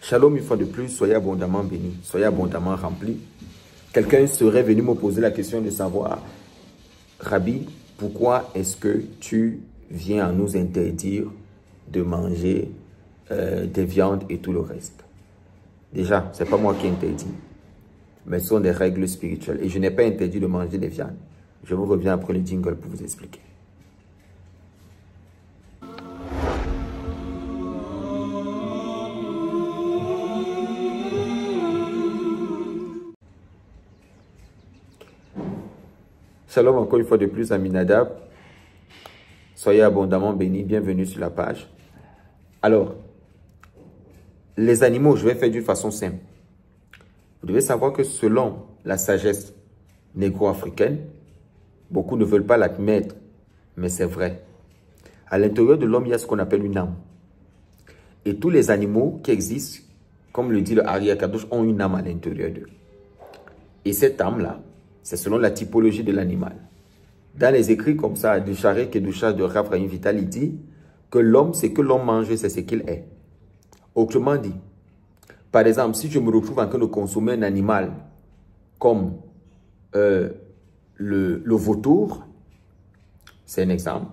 Shalom une fois de plus, soyez abondamment bénis, soyez abondamment remplis. Quelqu'un serait venu me poser la question de savoir, Rabbi, pourquoi est-ce que tu viens à nous interdire de manger des viandes et tout le reste? Déjà, ce n'est pas moi qui interdis, mais ce sont des règles spirituelles. Et je n'ai pas interdit de manger des viandes. Je vous reviens après le jingle pour vous expliquer. Shalom encore une fois de plus, Aminadab. Soyez abondamment bénis, bienvenue sur la page. Alors, les animaux, je vais faire d'une façon simple. Vous devez savoir que selon la sagesse négro-africaine, beaucoup ne veulent pas l'admettre, mais c'est vrai. À l'intérieur de l'homme, il y a ce qu'on appelle une âme. Et tous les animaux qui existent, comme le dit le Ari Akadosh, ont une âme à l'intérieur d'eux. Et cette âme-là, c'est selon la typologie de l'animal. Dans les écrits comme ça, de Charek et de Chach de Rav Chaim Vital, il dit que l'homme, c'est que l'homme mange, c'est ce qu'il est. Autrement dit, par exemple, si je me retrouve en train de consommer un animal comme le vautour, c'est un exemple,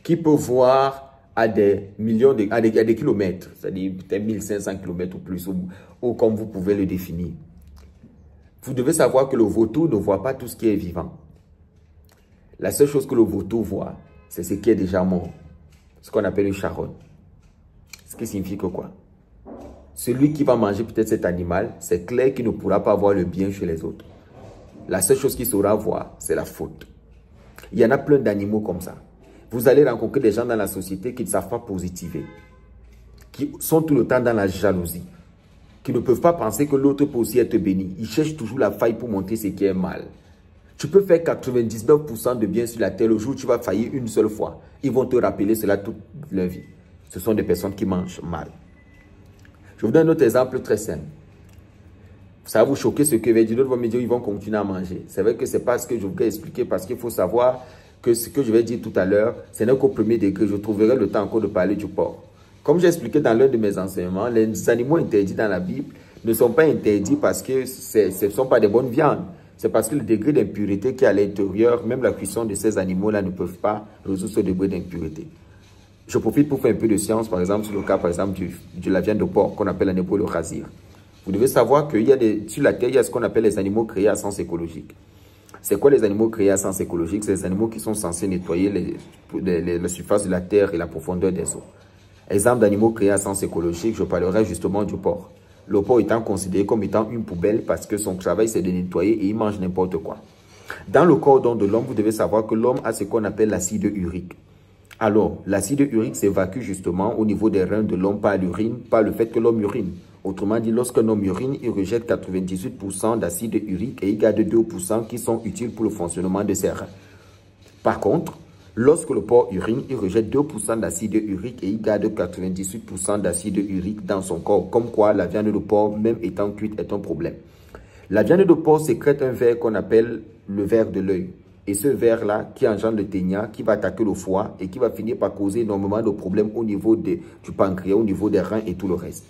qui peut voir à des millions à des kilomètres, c'est-à-dire peut-être 1500 km ou plus, ou comme vous pouvez le définir. Vous devez savoir que le vautour ne voit pas tout ce qui est vivant. La seule chose que le vautour voit, c'est ce qui est déjà mort. Ce qu'on appelle une charogne. Ce qui signifie que quoi? Celui qui va manger peut-être cet animal, c'est clair qu'il ne pourra pas voir le bien chez les autres. La seule chose qu'il saura voir, c'est la faute. Il y en a plein d'animaux comme ça. Vous allez rencontrer des gens dans la société qui ne savent pas positiver, qui sont tout le temps dans la jalousie, qui ne peuvent pas penser que l'autre peut aussi être béni. Ils cherchent toujours la faille pour montrer ce qui est mal. Tu peux faire 99% de bien sur la terre, le jour où tu vas faillir une seule fois. Ils vont te rappeler cela toute leur vie. Ce sont des personnes qui mangent mal. Je vous donne un autre exemple très simple. Ça va vous choquer ce que je vais dire. D'autres vont me dire qu'ils vont continuer à manger. C'est vrai que ce n'est pas ce que je voulais expliquer parce qu'il faut savoir que ce que je vais dire tout à l'heure, ce n'est qu'au premier degré. Je trouverai le temps encore de parler du porc. Comme j'ai expliqué dans l'un de mes enseignements, les animaux interdits dans la Bible ne sont pas interdits parce que ce ne sont pas des bonnes viandes. C'est parce que le degré d'impureté qui est à l'intérieur, même la cuisson de ces animaux-là ne peuvent pas résoudre ce degré d'impureté. Je profite pour faire un peu de science, par exemple, sur le cas, par exemple, de la viande de porc qu'on appelle en hébreu le khazir. Vous devez savoir qu'il y a sur la terre, il y a ce qu'on appelle les animaux créés à sens écologique. C'est quoi les animaux créés à sens écologique? C'est les animaux qui sont censés nettoyer la surface de la terre et la profondeur des eaux. Exemple d'animaux créés à sens écologique, je parlerai justement du porc. Le porc étant considéré comme étant une poubelle parce que son travail c'est de nettoyer et il mange n'importe quoi. Dans le corps de l'homme, vous devez savoir que l'homme a ce qu'on appelle l'acide urique. Alors, l'acide urique s'évacue justement au niveau des reins de l'homme par l'urine, par le fait que l'homme urine. Autrement dit, lorsqu'un homme urine, il rejette 98% d'acide urique et il garde 2% qui sont utiles pour le fonctionnement de ses reins. Par contre, lorsque le porc urine, il rejette 2% d'acide urique et il garde 98% d'acide urique dans son corps. Comme quoi, la viande de porc, même étant cuite, est un problème. La viande de porc sécrète un ver qu'on appelle le ver de l'œil. Et ce ver-là, qui engendre le ténia, qui va attaquer le foie et qui va finir par causer énormément de problèmes au niveau du pancréas, au niveau des reins et tout le reste.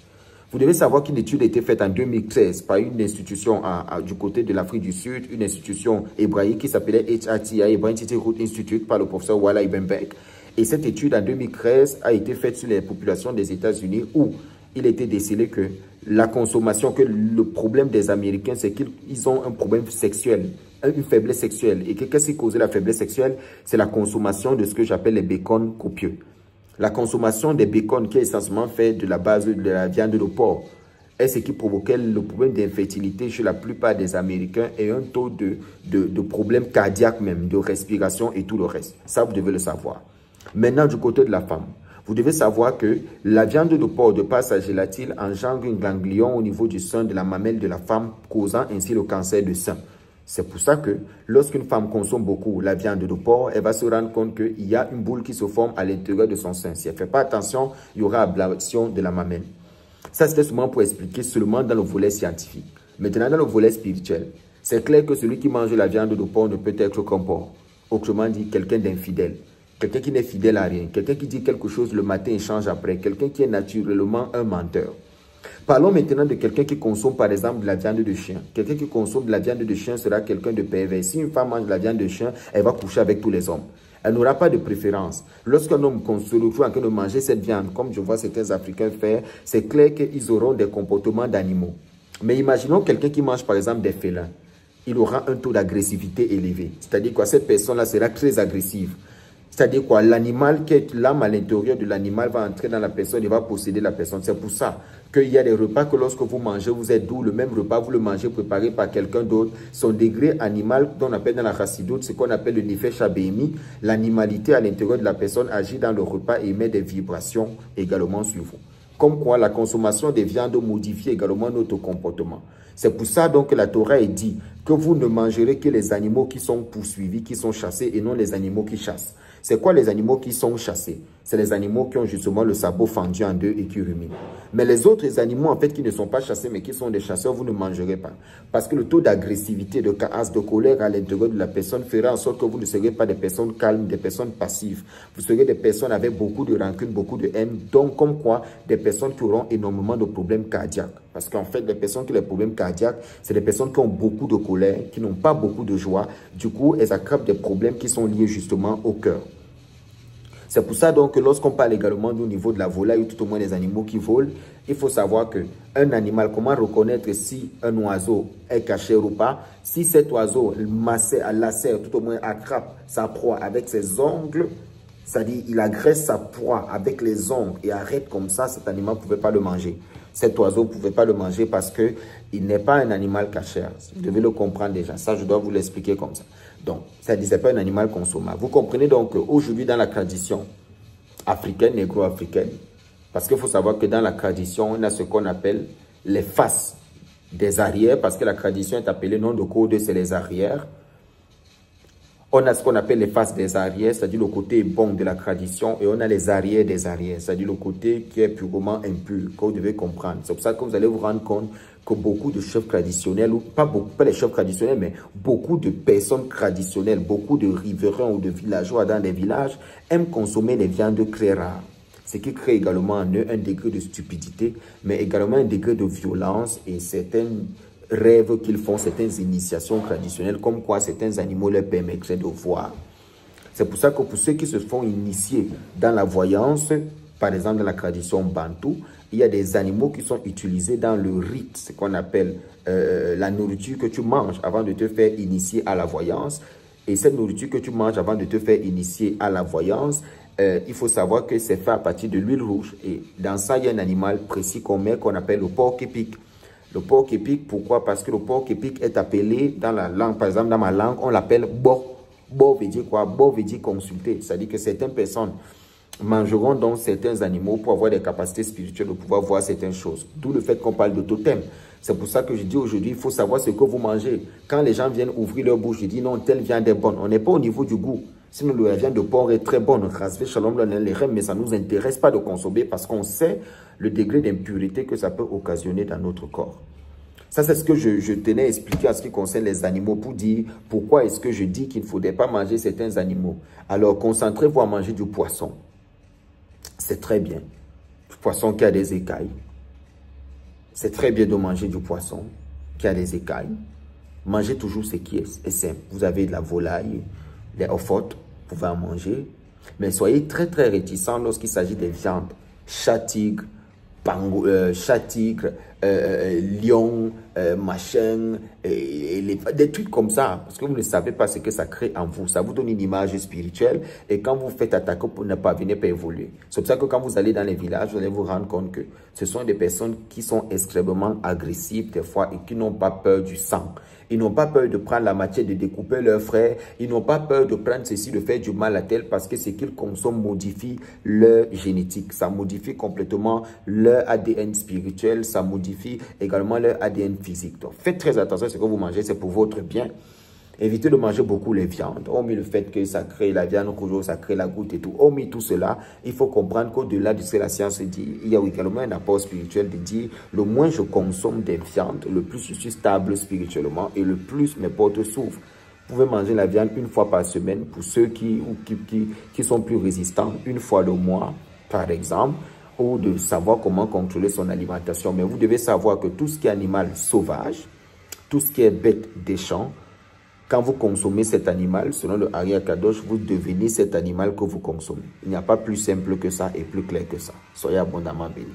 Vous devez savoir qu'une étude a été faite en 2013 par une institution du côté de l'Afrique du Sud, une institution hébraïque qui s'appelait HRTI, Hebrew Root Institute, par le professeur Walla Ibenbeck. Et cette étude en 2013 a été faite sur les populations des États-Unis où il était décelé que la consommation, que le problème des Américains, c'est qu'ils ont un problème sexuel, une faiblesse sexuelle. Et qu'est-ce qui causait la faiblesse sexuelle? C'est la consommation de ce que j'appelle les bacons copieux. La consommation des bacons qui est essentiellement fait de la base de la viande de porc est ce qui provoquait le problème d'infertilité chez la plupart des Américains et un taux de problèmes cardiaques même, de respiration et tout le reste. Ça, vous devez le savoir. Maintenant, du côté de la femme, vous devez savoir que la viande de porc, de par sa gélatine, engendre un ganglion au niveau du sein de la mamelle de la femme, causant ainsi le cancer du sein. C'est pour ça que lorsqu'une femme consomme beaucoup la viande de porc, elle va se rendre compte qu'il y a une boule qui se forme à l'intérieur de son sein. Si elle ne fait pas attention, il y aura ablation de la mamelle. Ça, c'était seulement pour expliquer seulement dans le volet scientifique. Maintenant, dans le volet spirituel, c'est clair que celui qui mange la viande de porc ne peut être qu'un porc. Autrement dit, quelqu'un d'infidèle. Quelqu'un qui n'est fidèle à rien. Quelqu'un qui dit quelque chose le matin et change après. Quelqu'un qui est naturellement un menteur. Parlons maintenant de quelqu'un qui consomme par exemple de la viande de chien. Quelqu'un qui consomme de la viande de chien sera quelqu'un de pervers. Si une femme mange de la viande de chien, elle va coucher avec tous les hommes. Elle n'aura pas de préférence. Lorsqu'un homme se retrouve en train de manger cette viande, comme je vois certains Africains faire, c'est clair qu'ils auront des comportements d'animaux. Mais imaginons quelqu'un qui mange par exemple des félins. Il aura un taux d'agressivité élevé. C'est-à-dire que cette personne-là sera très agressive. C'est-à-dire quoi, l'animal, l'âme à l'intérieur de l'animal va entrer dans la personne et va posséder la personne. C'est pour ça qu'il y a des repas que lorsque vous mangez, vous êtes doux. Le même repas, vous le mangez préparé par quelqu'un d'autre. Son degré animal, dont on appelle dans la chassidoute, ce qu'on appelle le nefesh habémi, l'animalité à l'intérieur de la personne agit dans le repas et émet des vibrations également sur vous. Comme quoi, la consommation des viandes modifie également notre comportement. C'est pour ça donc que la Torah est dit que vous ne mangerez que les animaux qui sont poursuivis, qui sont chassés et non les animaux qui chassent. C'est quoi les animaux qui sont chassés? C'est les animaux qui ont justement le sabot fendu en deux et qui ruminent. Mais les autres animaux en fait qui ne sont pas chassés mais qui sont des chasseurs, vous ne mangerez pas. Parce que le taux d'agressivité, de chaos, de colère à l'intérieur de la personne fera en sorte que vous ne serez pas des personnes calmes, des personnes passives. Vous serez des personnes avec beaucoup de rancune, beaucoup de haine. Donc comme quoi, des personnes qui auront énormément de problèmes cardiaques. Parce qu'en fait, les personnes qui ont des problèmes cardiaques, c'est des personnes qui ont beaucoup de colère, qui n'ont pas beaucoup de joie. Du coup, elles attrapent des problèmes qui sont liés justement au cœur. C'est pour ça donc que lorsqu'on parle également au niveau de la volaille ou tout au moins des animaux qui volent, il faut savoir qu'un animal, comment reconnaître si un oiseau est caché ou pas? Si cet oiseau lacère, tout au moins attrape sa proie avec ses ongles, c'est-à-dire il agresse sa proie avec les ongles et arrête comme ça, cet animal ne pouvait pas le manger. Cet oiseau ne pouvait pas le manger parce qu'il n'est pas un animal cachère. Vous devez le comprendre déjà. Ça, je dois vous l'expliquer comme ça. Donc, ça ne disait pas un animal consommable. Vous comprenez donc qu'aujourd'hui, dans la tradition africaine, négro-africaine, parce qu'il faut savoir que dans la tradition, on a ce qu'on appelle les faces des arrières, parce que la tradition est appelée nom de code, c'est les arrières. On a ce qu'on appelle les faces des arrières, c'est-à-dire le côté bon de la tradition, et on a les arrières des arrières, c'est-à-dire le côté qui est purement impur, que vous devez comprendre. C'est pour ça que vous allez vous rendre compte que beaucoup de chefs traditionnels, ou pas les chefs traditionnels, mais beaucoup de personnes traditionnelles, beaucoup de riverains ou de villageois dans les villages aiment consommer les viandes très rares. Ce qui crée également en eux un degré de stupidité, mais également un degré de violence et certains rêves qu'ils font, certaines initiations traditionnelles, comme quoi certains animaux leur permettraient de voir. C'est pour ça que pour ceux qui se font initier dans la voyance, par exemple dans la tradition bantou, il y a des animaux qui sont utilisés dans le rite, ce qu'on appelle la nourriture que tu manges avant de te faire initier à la voyance. Et cette nourriture que tu manges avant de te faire initier à la voyance, il faut savoir que c'est fait à partir de l'huile rouge. Et dans ça, il y a un animal précis qu'on met, qu'on appelle le porc épic. Le porc épic, pourquoi? Parce que le porc épic est appelé dans la langue, par exemple dans ma langue, on l'appelle bo. Bo veut dire quoi? Bo veut dire consulter. C'est-à-dire que certaines personnes mangeront donc certains animaux pour avoir des capacités spirituelles de pouvoir voir certaines choses. D'où le fait qu'on parle de totem. C'est pour ça que je dis aujourd'hui, il faut savoir ce que vous mangez. Quand les gens viennent ouvrir leur bouche, je dis non, telle viande est bonne. On n'est pas au niveau du goût. Sinon, la viande de porc est très bonne. Mais ça ne nous intéresse pas de consommer parce qu'on sait le degré d'impureté que ça peut occasionner dans notre corps. Ça, c'est ce que je tenais à expliquer en ce qui concerne les animaux pour dire pourquoi est-ce que je dis qu'il ne faudrait pas manger certains animaux. Alors, concentrez-vous à manger du poisson. C'est très bien. Du poisson qui a des écailles. C'est très bien de manger du poisson qui a des écailles. Mangez toujours ce qui est simple. Vous avez de la volaille, des ophotes, vous pouvez en manger. Mais soyez très très réticents lorsqu'il s'agit des viandes. Chat, tigre, lion, machin, des trucs comme ça. Parce que vous ne savez pas ce que ça crée en vous. Ça vous donne une image spirituelle. Et quand vous faites attaquer pour ne pas venir pas évoluer. C'est pour ça que quand vous allez dans les villages, vous allez vous rendre compte que ce sont des personnes qui sont extrêmement agressives des fois et qui n'ont pas peur du sang. Ils n'ont pas peur de prendre la matière, de découper leurs frères. Ils n'ont pas peur de prendre ceci, de faire du mal à tel parce que ce qu'ils consomment modifie leur génétique. Ça modifie complètement leur ADN spirituel. Ça modifie également leur ADN physique. Donc, faites très attention à ce que vous mangez. C'est pour votre bien. Évitez de manger beaucoup les viandes. Hormis le fait que ça crée la viande rouge, ça crée la goutte et tout. Hormis tout cela, il faut comprendre qu'au-delà de ce que la science dit, il y a également un apport spirituel de dire le moins je consomme des viandes, le plus je suis stable spirituellement et le plus mes portes s'ouvrent. Vous pouvez manger la viande une fois par semaine pour ceux qui sont plus résistants, une fois le mois, par exemple. ou de savoir comment contrôler son alimentation. Mais vous devez savoir que tout ce qui est animal sauvage, tout ce qui est bête des champs, quand vous consommez cet animal, selon le Ari Akadosh, vous devenez cet animal que vous consommez. Il n'y a pas plus simple que ça et plus clair que ça. Soyez abondamment bénis.